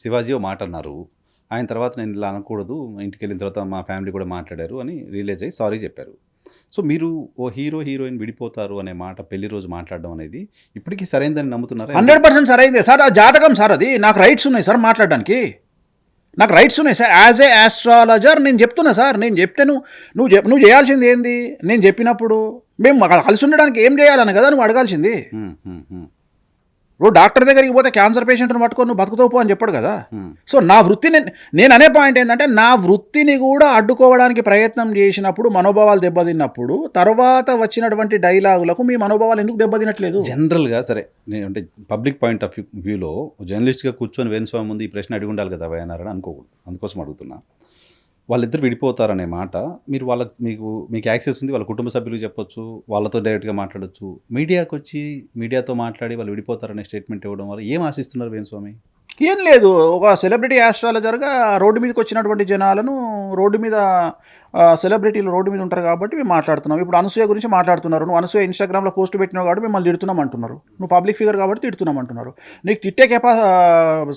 శివాజీ ఓ మాట అన్నారు. ఆయన తర్వాత నేను ఇలా అనకూడదు, ఇంటికెళ్ళిన తర్వాత మా ఫ్యామిలీ కూడా మాట్లాడారు అని రియలైజ్ అయ్యి సారీ చెప్పారు. సో మీరు ఓ హీరో, హీరోయిన్ విడిపోతారు అనే మాట పెళ్లి రోజు మాట్లాడడం అనేది ఇప్పటికీ సరైందని నమ్ముతున్నారా? 100% సరైందే సార్. ఆ జాతకం సార్, అది నాకు రైట్స్ ఉన్నాయి సార్ మాట్లాడడానికి. నాకు రైట్స్ ఉన్నాయి సార్. యాజ్ ఏ ఆస్ట్రాలజర్ నేను చెప్తున్నా సార్. నేను చెప్తే నువ్వు చేయాల్సింది ఏంది? నేను చెప్పినప్పుడు మేము కలిసి ఉండడానికి ఏం చేయాలని కదా నువ్వు అడగాల్సింది. ఇప్పుడు డాక్టర్ దగ్గరికి పోతే క్యాన్సర్ పేషెంట్ని పట్టుకొని నువ్వు బతుకుతావు పో అని చెప్పాడు కదా. సో నా వృత్తిని నేను అనే పాయింట్ ఏంటంటే, నా వృత్తిని కూడా అడ్డుకోవడానికి ప్రయత్నం చేసినప్పుడు మనోభావాలు దెబ్బతిన్నప్పుడు తర్వాత వచ్చినటువంటి డైలాగులకు మీ మనోభావాలు ఎందుకు దెబ్బతినట్లేదు? జనరల్గా సరే, నేను అంటే పబ్లిక్ పాయింట్ ఆఫ్ వ్యూలో జర్నలిస్ట్గా కూర్చొని వేణుస్వామి ముందు ఈ ప్రశ్న అడిగి ఉండాలి కదా అన్నారని అనుకోకూడదు. అందుకోసం అడుగుతున్నా. వాళ్ళిద్దరు విడిపోతారనే మాట మీరు మీకు యాక్సెస్ ఉంది, వాళ్ళ కుటుంబ సభ్యులకు చెప్పొచ్చు, వాళ్ళతో డైరెక్ట్గా మాట్లాడచ్చు. మీడియాకి వచ్చి మీడియాతో మాట్లాడి వాళ్ళు విడిపోతారనే స్టేట్మెంట్ ఇవ్వడం వల్ల ఏం ఆశిస్తున్నారు వేణుస్వామి? ఏం లేదు, ఒక సెలబ్రిటీ ఆస్ట్రాలజర్గా రోడ్డు మీదకి వచ్చినటువంటి జనాలను రోడ్డు మీద సెలబ్రిటీలు రోడ్డు మీద ఉంటారు కాబట్టి మేము మాట్లాడుతున్నాం. ఇప్పుడు అనసూయ గురించి మాట్లాడుతున్నారు. నువ్వు అనసూయ ఇన్స్టాగ్రామ్లో పోస్ట్ పెట్టినావు కాబట్టి మిమ్మల్ని తిడుతున్నాం అంటున్నారు. నువ్వు పబ్లిక్ ఫిగర్ కాబట్టి తిడుతున్నాం అంటున్నారు. నీకు తిట్టే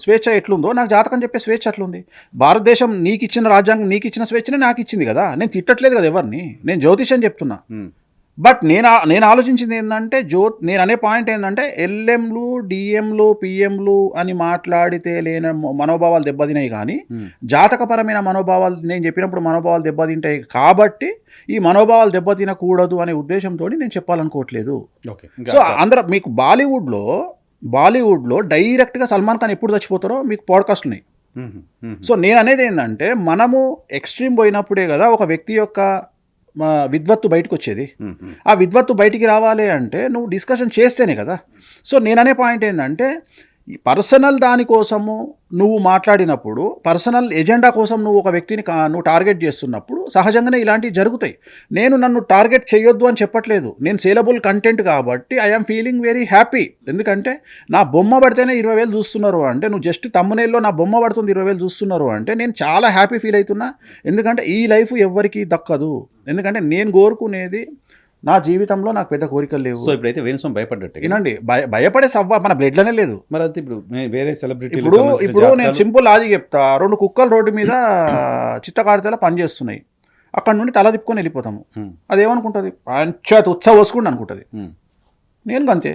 స్వేచ్ఛ ఎట్లుందో నాకు జాతకం చెప్పే స్వేచ్ఛ అట్లుంది. భారతదేశం నీకు ఇచ్చిన రాజ్యాంగం నీకు ఇచ్చిన స్వేచ్ఛనే నాకు ఇచ్చింది కదా. నేను తిట్టట్లేదు కదా ఎవరిని, నేను జ్యోతిషం చెప్తున్నా. బట్ నేను ఆలోచించింది ఏంటంటే, నేను అనే పాయింట్ ఏంటంటే, ఎల్ఎంలు డిఎంలు పిఎంలు అని మాట్లాడితే లేని మనోభావాలు దెబ్బతినాయి కానీ జాతకపరమైన మనోభావాలు నేను చెప్పినప్పుడు మనోభావాలు దెబ్బతింటాయి కాబట్టి ఈ మనోభావాలు దెబ్బతినకూడదు అనే ఉద్దేశంతో నేను చెప్పాలనుకోవట్లేదు. సో అందరూ మీకు బాలీవుడ్లో డైరెక్ట్గా సల్మాన్ ఖాన్ ఎప్పుడు చచ్చిపోతారో మీకు పాడ్కాస్ట్ ఉన్నాయి. సో నేను అనేది ఏంటంటే, మనము ఎక్స్ట్రీమ్ పోయినప్పుడే కదా ఒక వ్యక్తి యొక్క విద్వత్తు బయటకు వచ్చేది. ఆ విద్వత్తు బయటికి రావాలి అంటే నువ్వు డిస్కషన్ చేస్తేనే కదా. సో నేననే పాయింట్ ఏంటంటే, పర్సనల్ దానికోసము నువ్వు మాట్లాడినప్పుడు, పర్సనల్ ఎజెండా కోసం నువ్వు ఒక వ్యక్తిని నువ్వు టార్గెట్ చేస్తున్నప్పుడు సహజంగానే ఇలాంటివి జరుగుతాయి. నన్ను టార్గెట్ చేయొద్దు అని చెప్పట్లేదు. నేను సేలబుల్ కంటెంట్ కాబట్టి ఐఎమ్ ఫీలింగ్ వెరీ హ్యాపీ. ఎందుకంటే నా బొమ్మ పడితేనే 20,000 చూస్తున్నారు అంటే, నువ్వు జస్ట్ తమ్మునేల్లో నా బొమ్మ పడుతుంది 20,000 చూస్తున్నారు అంటే నేను చాలా హ్యాపీ ఫీల్ అవుతున్నా. ఎందుకంటే ఈ లైఫ్ ఎవరికి దక్కదు. ఎందుకంటే నేను కోరుకునేది, నా జీవితంలో నాకు పెద్ద కోరికలు లేవు. సో ఇప్పుడైతే వేణుస్వామి భయపడ్డట్టు వినండి, భయపడే సవ్వ మన బ్లడ్లోనే లేదు. మరి అది ఇప్పుడు వేరే సెలబ్రిటీ ఇప్పుడు నేను సింపుల్ లాజిక్ చెప్తా. 2 కుక్కలు రోడ్డు మీద చిత్తకాడితేలా పని చేస్తున్నాయి. అక్కడ నుండి తల తిప్పుకొని వెళ్ళిపోతాము. అదేమనుకుంటుంది, పంచాయతీ ఉత్సవం వసుకుండి అనుకుంటుంది. నేను అంతే.